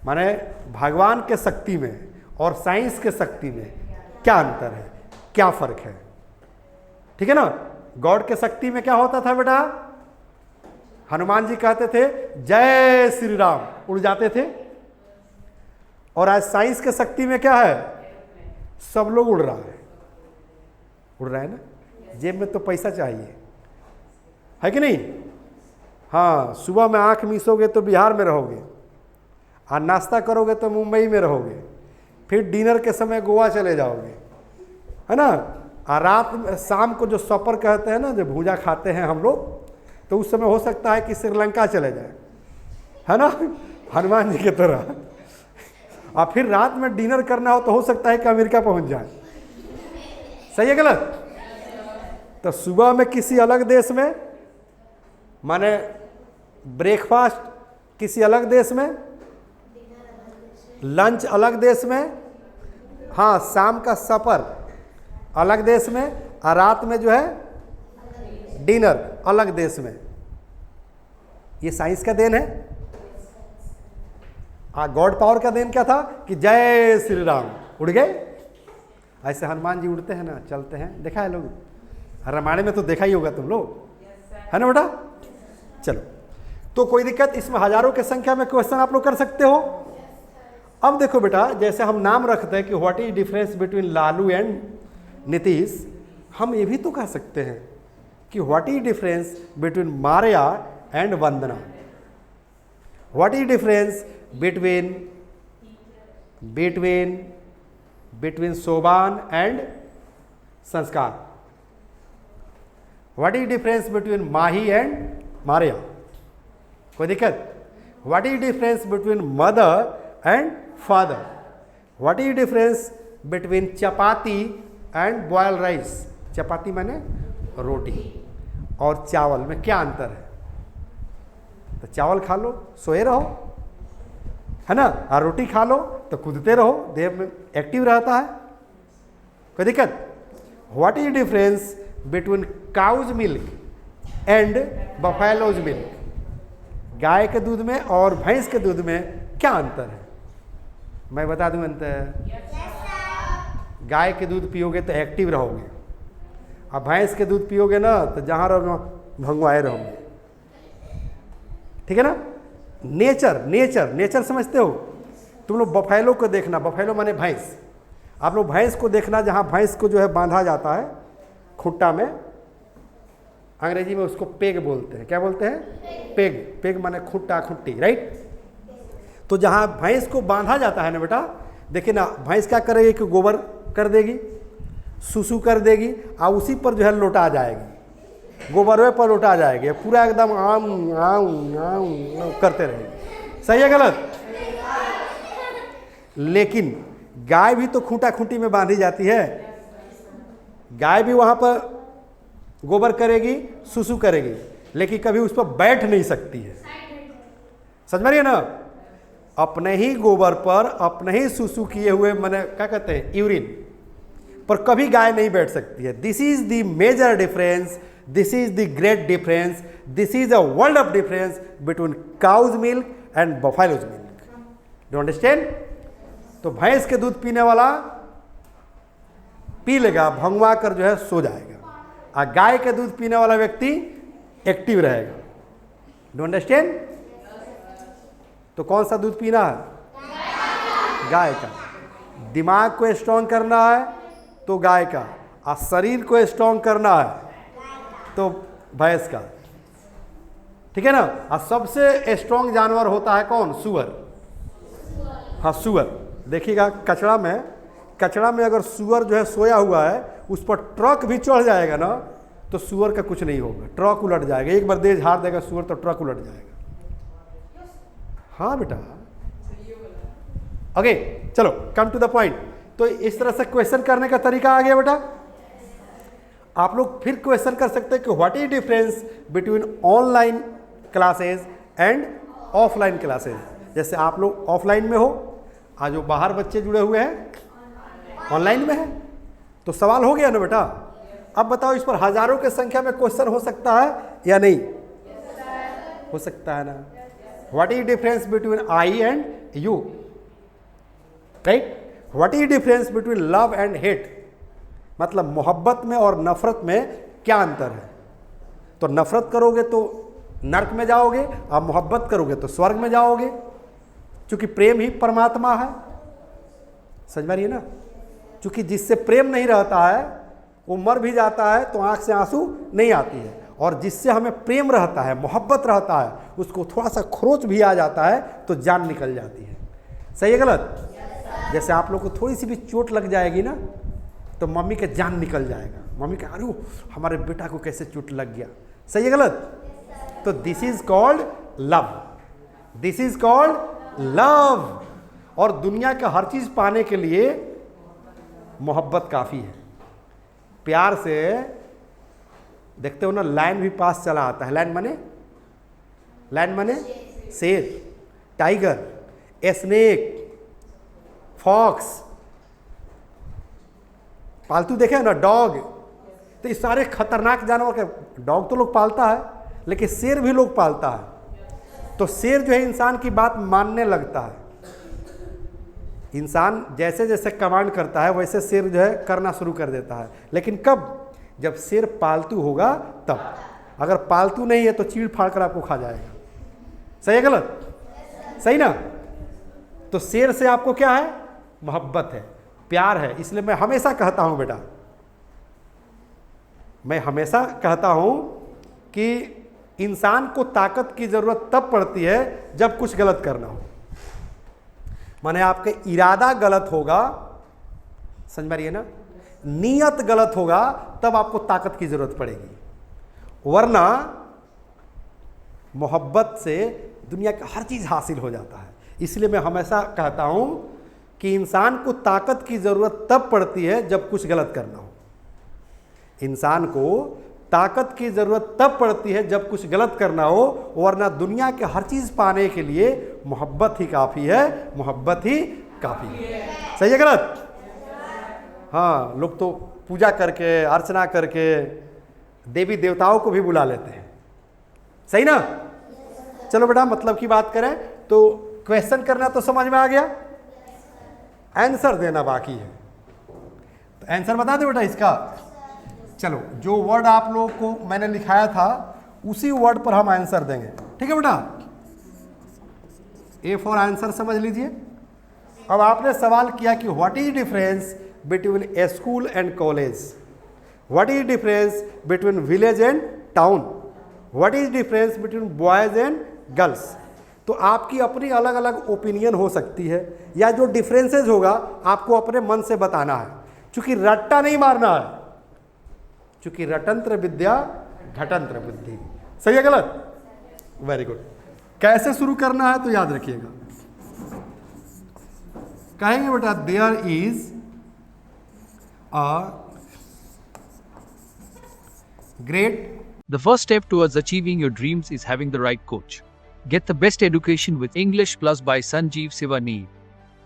माने भगवान के शक्ति में और साइंस के शक्ति में क्या अंतर है, क्या फर्क है? ठीक है ना। गॉड के शक्ति में क्या होता था बेटा? हनुमान जी कहते थे जय श्री राम, उड़ जाते थे। और आज साइंस के शक्ति में क्या है? सब लोग उड़ रहा है, उड़ रहा है ना। जेब में तो पैसा चाहिए, है कि नहीं? हाँ, सुबह में आंख मीसोगे तो बिहार में रहोगे, और नाश्ता करोगे तो मुंबई में रहोगे, फिर डिनर के समय गोवा चले जाओगे, है ना। और रात में शाम को जो सपर कहते हैं ना, जो भूजा खाते हैं हम लोग, तो उस समय हो सकता है कि श्रीलंका चले जाए, है ना, हनुमान जी की तरह। और फिर रात में डिनर करना हो तो हो सकता है कि अमेरिका पहुंच जाए। सही है गलत? तो सुबह में किसी अलग देश में, माने ब्रेकफास्ट किसी अलग देश में, लंच अलग देश में, हाँ शाम का सफर अलग देश में, और रात में जो है डिनर अलग देश में। ये साइंस का देन है। गॉड पावर का देन क्या था कि जय श्री राम, उड़ गए। ऐसे हनुमान जी उड़ते हैं ना, चलते हैं, देखा है लोग, रामायण में तो देखा ही होगा तुम लोग, है ना बेटा। चलो, तो कोई दिक्कत, इसमें हजारों की संख्या में क्वेश्चन आप लोग कर सकते हो। अब देखो बेटा, जैसे हम नाम रखते हैं कि what is difference between Lalu and Nitish, हम ये भी तो कह सकते हैं कि what is difference between Maria and Vandana, what is difference between Shobhan and Sanskar, what is difference between Mahi and Maria. कोई दिक्कत? What is difference between mother and father, what is difference between chapati and boil rice. Chapati माने रोटी, और चावल में क्या अंतर है? तो चावल खा लो सोए रहो, है ना, और रोटी खा लो तो कूदते रहो, देह में एक्टिव रहता है। कोई दिक्कत? What is difference between cow's milk and buffalo's milk, गाय के दूध में और भैंस के दूध में क्या अंतर है? मैं बता दूं अंतर। गाय के दूध पियोगे तो एक्टिव रहोगे, और भैंस के दूध पियोगे ना तो जहाँ रहोगे भंगवाए रहोगे। ठीक है ना। नेचर समझते हो तुम लोग? बफेलो को देखना, बफेलो माने भैंस, आप लोग भैंस को देखना, जहाँ भैंस को जो है बांधा जाता है खुट्टा में, अंग्रेजी में उसको पेग बोलते हैं। क्या बोलते हैं? पेग माने खुट्टा, खुट्टी, राइट। तो जहाँ भैंस को बांधा जाता है ना बेटा, देखिए ना, भैंस क्या करेगी कि गोबर कर देगी, सुसु कर देगी, और उसी पर जो है लौटा जाएगी, गोबरवे पर लौटा जाएगी, पूरा एकदम आम आम आम करते रहेगी। सही है गलत? लेकिन गाय भी तो खूंटा खूंटी में बांधी जाती है, गाय भी वहां पर गोबर करेगी, सुसु करेगी, लेकिन कभी उस पर बैठ नहीं सकती है। समझ में ना? अपने ही गोबर पर अपने ही सुसु किए हुए, मैंने क्या कहते हैं, यूरिन पर कभी गाय नहीं बैठ सकती है। This is the major difference, this is the great difference, this is a world of difference between cow's milk and buffalo's milk. Do understand? तो भैंस के दूध पीने वाला पी लेगा, भंगवा कर जो है सो जाएगा, और गाय के दूध पीने वाला व्यक्ति एक्टिव रहेगा। Do understand? तो कौन सा दूध पीना है? गाय का। दिमाग को स्ट्रॉन्ग करना है तो गाय का, और शरीर को स्ट्रॉन्ग करना है तो भैंस का। ठीक है ना। और सबसे स्ट्रॉन्ग जानवर होता है कौन? सुअर। हाँ, सुअर। देखिएगा कचड़ा में अगर सुअर जो है सोया हुआ है, उस पर ट्रक भी चढ़ जाएगा ना तो सुअर का कुछ नहीं होगा, ट्रक उलट जाएगा। एक बार देह हार देगा सुअर तो ट्रक उलट जाएगा। हाँ बेटा, ओके, चलो कम टू द पॉइंट। तो इस तरह से क्वेश्चन करने का तरीका आ गया बेटा। आप लोग फिर क्वेश्चन कर सकते हैं कि what is difference between online classes and offline classes. जैसे आप लोग ऑफलाइन में हो, आज जो बाहर बच्चे जुड़े हुए हैं ऑनलाइन में है, तो सवाल हो गया ना बेटा। अब बताओ, इस पर हजारों की संख्या में क्वेश्चन हो सकता है या नहीं? हो सकता है ना। What is difference between I and you, right? What is difference between love and hate? मतलब मोहब्बत में और नफरत में क्या अंतर है? तो नफरत करोगे तो नरक में जाओगे, आप मोहब्बत करोगे तो स्वर्ग में जाओगे, क्योंकि प्रेम ही परमात्मा है। समझ में रही है ना? क्योंकि जिससे प्रेम नहीं रहता है वो मर भी जाता है तो आंख से आंसू नहीं आती है, और जिससे हमें प्रेम रहता है, मोहब्बत रहता है, उसको थोड़ा सा खरोच भी आ जाता है तो जान निकल जाती है। सही है गलत? जैसे आप लोग को थोड़ी सी भी चोट लग जाएगी ना तो मम्मी के जान निकल जाएगा, मम्मी का अरे हमारे बेटा को कैसे चोट लग गया। सही है गलत? तो this is called love, this is called love. और दुनिया का हर चीज पाने के लिए मोहब्बत काफी है। प्यार से देखते हो ना, लायन भी पास चला आता है। लायन माने शेर, टाइगर, स्नेक, फॉक्स, पालतू देखे ना, डॉग। तो ये सारे खतरनाक जानवर के, डॉग तो लोग पालता है लेकिन शेर भी लोग पालता है। तो शेर जो है इंसान की बात मानने लगता है। इंसान जैसे जैसे कमांड करता है वैसे शेर जो है करना शुरू कर देता है। लेकिन कब? जब शेर पालतू होगा तब। अगर पालतू नहीं है तो चीड़ फाड़ कर आपको खा जाएगा। सही है गलत? सही ना? तो शेर से आपको क्या है? मोहब्बत है, प्यार है। इसलिए मैं हमेशा कहता हूं बेटा, मैं हमेशा कहता हूं कि इंसान को ताकत की जरूरत तब पड़ती है जब कुछ गलत करना हो। माने आपका इरादा गलत होगा, समझ में रही है ना, नीयत गलत होगा, तब आपको ताकत की जरूरत पड़ेगी। वरना मोहब्बत से दुनिया का हर चीज हासिल हो जाता है। इसलिए मैं हमेशा कहता हूं कि इंसान को ताकत की जरूरत तब पड़ती है जब कुछ गलत करना हो। इंसान को ताकत की जरूरत तब पड़ती है जब कुछ गलत करना हो, वरना दुनिया के हर चीज पाने के लिए मोहब्बत ही काफी है, मोहब्बत ही काफी है। सही है गलत? हाँ, लोग तो पूजा करके, अर्चना करके देवी देवताओं को भी बुला लेते हैं। सही ना? चलो बेटा, मतलब की बात करें तो क्वेश्चन करना तो समझ में आ गया, आंसर देना बाकी है। तो आंसर बता दो बेटा इसका। चलो, जो वर्ड आप लोगों को मैंने लिखाया था उसी वर्ड पर हम आंसर देंगे। ठीक है बेटा? ए फॉर आंसर समझ लीजिए। अब आपने सवाल किया कि what is difference between A school and college, what is difference between village and town, what is difference between boys and girls. तो आपकी अपनी अलग अलग ओपिनियन हो सकती है, या जो डिफरेंसेस होगा आपको अपने मन से बताना है, क्योंकि रट्टा नहीं मारना है, क्योंकि रटंत्र विद्या घटंत्र बुद्धि। सही है गलत? Very good. कैसे शुरू करना है तो याद रखिएगा, कहेंगे बेटा there is a great. The first step towards achieving your dreams is having the right coach. Get the best education with English Plus by Sanjeev Sivaneer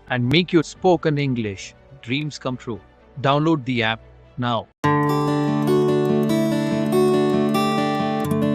and make your spoken English dreams come true. Download the app now.